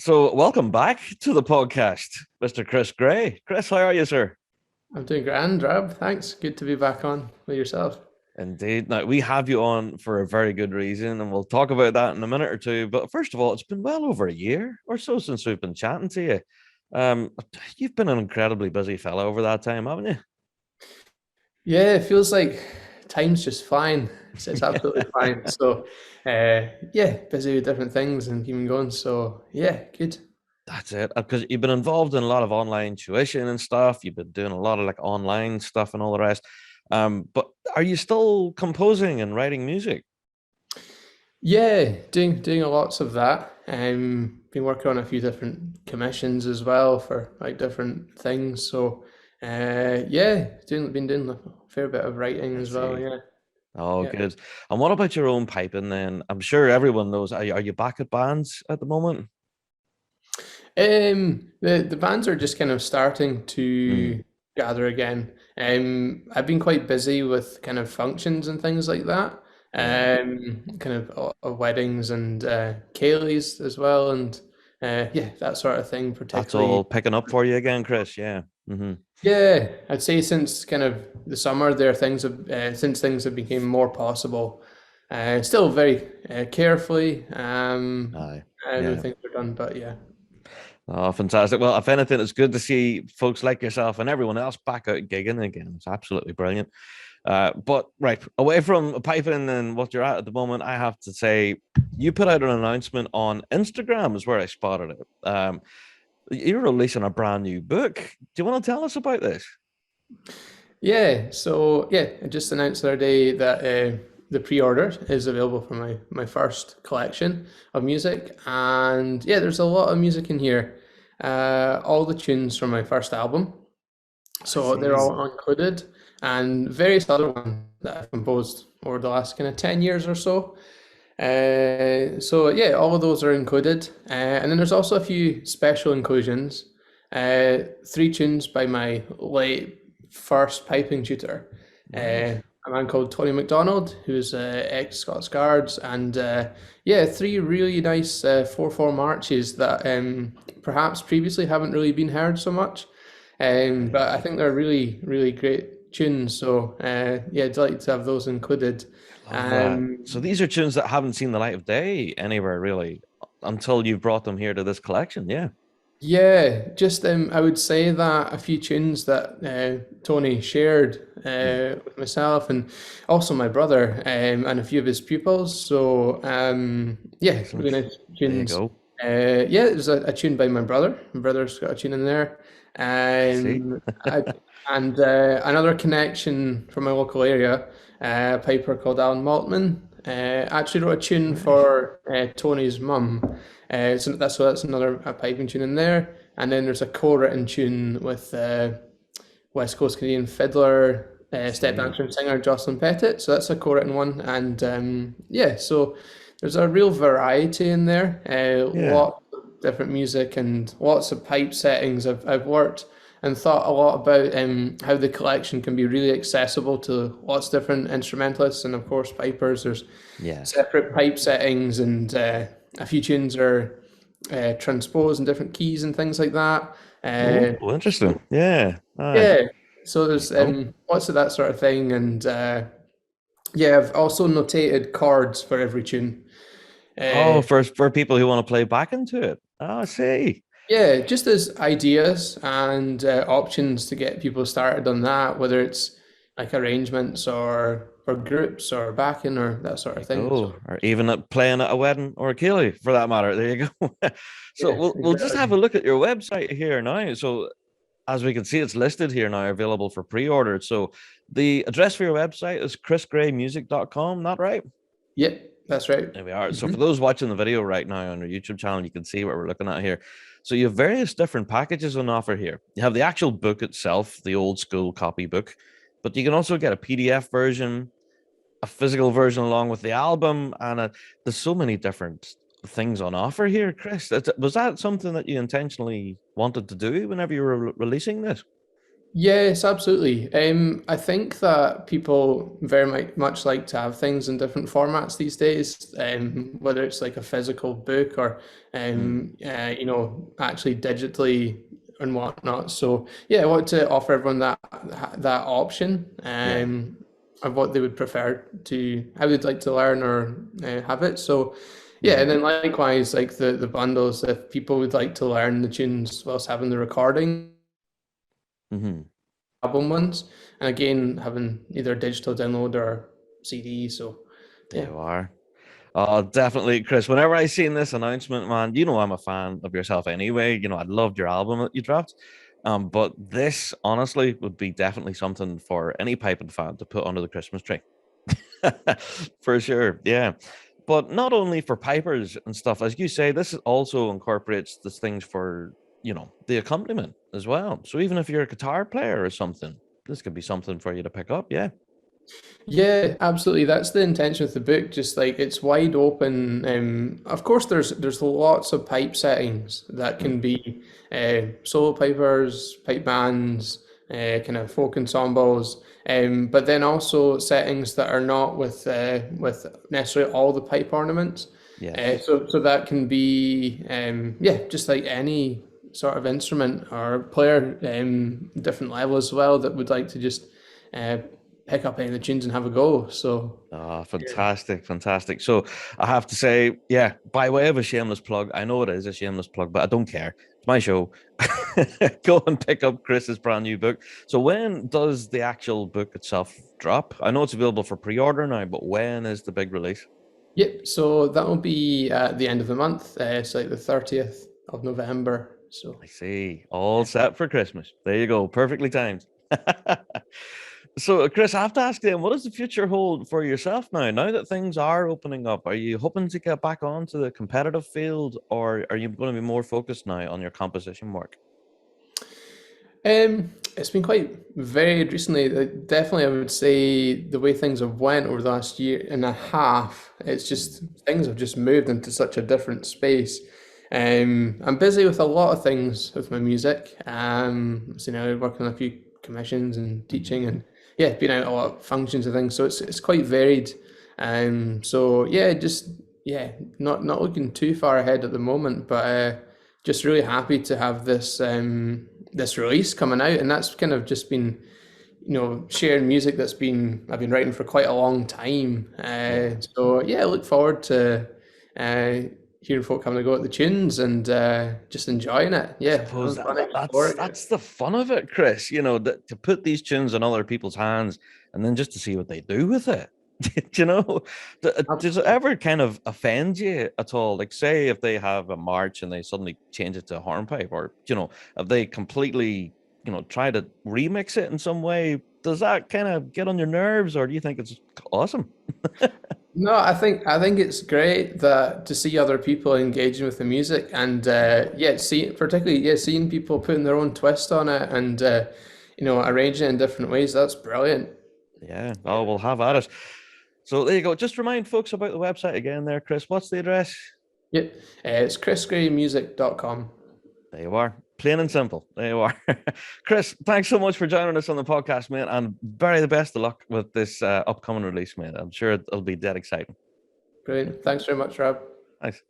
So, welcome back to the podcast, Mr. Chris Gray. Chris, how are you, sir? I'm doing grand, Rob. Thanks. Good to be back on with yourself. Indeed. Now, we have you on for a very good reason, and we'll talk about that in a minute or two. But first of all, it's been well over a year or so since we've been chatting to you. Um, you've been an incredibly busy fellow over that time, haven't Yeah, it feels like time's just flying. It's you? absolutely fine. So, yeah, busy with different things and keeping going. So, yeah, good. That's it. Because you've been involved in a lot of online tuition and stuff. You've been doing a lot of like online stuff and all the rest. But are you still composing and writing music? Yeah, doing lots of that. Been working on a few different commissions as well for like different things. So, yeah, doing been doing a fair bit of writing I as well. see. Yeah, Oh, yeah. good. And what about your own piping then? I'm sure everyone knows. Are you back at bands at the moment? The bands are just kind of starting Mm, to gather again. I've been quite busy with kind of functions and things like that. yeah, Kind of weddings and Kayleys as well, and yeah, that sort of thing. that's Particularly, all picking up for you again, Chris. Yeah. yeah, I'd say since kind of the summer, there things have since things have become more possible. Still very carefully, Aye. and the Yeah. things are done, but yeah. Oh, fantastic. Well, if anything, it's good to see folks like yourself and everyone else back out gigging again. It's absolutely brilliant. But right, away from piping and what you're at the moment, I have to say, you put out an announcement on Instagram, is where I spotted it. You're releasing a brand new book. Do you want to tell us about this? Yeah, so yeah, I just announced the other day that the pre-order is available for my first collection of music, and yeah, there's a lot of music in here. All the tunes from my first album, I so they're see. all included, and various other ones that I've composed over the last kind of 10 years or so. So yeah, all of those are included, and then there's also a few special inclusions. Three tunes by my late first piping tutor, Right. a man called Tony McDonald, who's ex Scots Guards, and yeah, three really nice 4/4 marches that perhaps previously haven't really been heard so much, but Right. I think they're really great tunes. So yeah, delighted to have those included. I love that. So Um, these are tunes that haven't seen the light of day anywhere really until you've brought them here to this collection. Yeah. Yeah, just I would say that a few tunes that Tony shared Mm. with myself and also my brother and a few of his pupils. So yeah, really Excellent. nice There you tunes. go. Yeah, there's a tune by my brother. My brother's got a tune in there. I see. I, and another connection from my local area, a piper called Alan Maltman, actually wrote a tune Right. for Tony's mum. So that's another piping tune in there. And then there's a co-written tune with West Coast Canadian fiddler, I step see. dancer and singer Jocelyn Pettit. So that's a co-written one. And yeah, so there's a real variety in there. Yeah. Lots of different music and lots of pipe settings. I've worked and thought a lot about how the collection can be really accessible to lots of different instrumentalists and of course pipers. There's Yes. separate pipe settings and a few tunes are transposed in different keys and things like that. Oh, So interesting. Yeah. Aye. yeah, so There you there's go. lots of that sort of thing, and yeah, I've also notated chords for every tune. Oh, Uh, for people who want to play back into it. Oh, I see. yeah, just as ideas and options to get people started on that, whether it's like arrangements or for groups or backing or that sort There of you thing. go. So Or even playing at a wedding or a ceilidh for that matter. There you go. So yeah, we'll just have a exactly. look at your website here now. So as we can see, it's listed here now, available for pre-order. So the address for your website is chrisgraymusic.com, not right? Yep, that's right. There we are. So Hmm. for those watching the video right now on our YouTube channel, you can see what we're looking at here. So you have various different packages on offer here. You have the actual book itself, the old school copy book, but you can also get a PDF version, a physical version along with the album, and there's so many different things on offer here, Chris. Was that something that you intentionally wanted to do whenever you were releasing this? Yes, absolutely. I think that people very much like to have things in different formats these days, whether it's like a physical book or, Mm, actually digitally and whatnot. So yeah, I want to offer everyone that option, yeah. of what they would prefer to, how they'd like to learn or have it. So yeah, Hmm. and then likewise, like the bundles, if people would like to learn the tunes whilst having the recording Hmm. album ones, and again having either digital download or CD. So There yeah, you are. Oh, definitely, Chris. Whenever I seen this announcement, man, you know I'm a fan of yourself anyway. You know, I loved your album that you dropped. But this honestly would be definitely something for any piping fan to put under the Christmas tree. For sure. Yeah. But not only for pipers and stuff, as you say, this also incorporates these things for, the accompaniment as well. So even if you're a guitar player or something, this could be something for you to pick up. Yeah. yeah, absolutely. That's the intention of the book. Just like it's wide open. Of course, there's lots of pipe settings that Mm. can be solo pipers, pipe bands, kind of folk ensembles. But then also settings that are not with necessarily all the pipe ornaments. Yes. So that can be yeah, just like any sort of instrument or player, different level as well that would like to just uh, pick up any of the tunes and have a go. So Oh, yeah, fantastic, fantastic. So I have to say, yeah, by way of a shameless plug, I know it is a shameless plug, but I don't care. It's my show. Go and pick up Chris's brand new book. So when does the actual book itself drop? I know it's available for pre-order now, but when is the big release? yep. So that will be at the end of the month. It's like the 30th of November. So I see. All yeah. set for Christmas. There you go. Perfectly timed. So, Chris, I have to ask then, what does the future hold for yourself now? Now that things are opening up, are you hoping to get back onto the competitive field, or are you going to be more focused now on your composition work? It's been quite varied recently. Definitely, I would say the way things have went over the last year and a half, it's just things have just moved into such a different space. I'm busy with a lot of things with my music. So now working on a few commissions and Mhm. teaching, and yeah, been out a lot of functions and things. So it's quite varied. So yeah, just yeah, not looking too far ahead at the moment, but just really happy to have this release coming out, and that's kind of just been, sharing music that's been I've been writing for quite a long time. Yeah. So yeah, I look forward to uh, hearing folk coming to go at the tunes and just enjoying it. I Yeah, suppose I'm that's exploring it. that's the fun of it, Chris. That to put these tunes in other people's hands and then just to see what they do with it. Do you know, does it Absolutely. ever kind of offend you at all? Like, say if they have a march and they suddenly change it to a hornpipe, or if they completely, try to remix it in some way, does that kind of get on your nerves, or do you think it's awesome? No, I think it's great that to see other people engaging with the music and yeah, see particularly yeah, seeing people putting their own twist on it and arranging it in different ways. That's brilliant. Yeah. Oh, we'll have at it. So there you go. Just remind folks about the website again, there, Chris. What's the address? Yep, it's chrisgraymusic.com. There you are. Plain and simple. There you are. Chris, thanks so much for joining us on the podcast, mate. And very the best of luck with this upcoming release, mate. I'm sure it'll be dead exciting. Brilliant. Thanks very much, Rob. Thanks.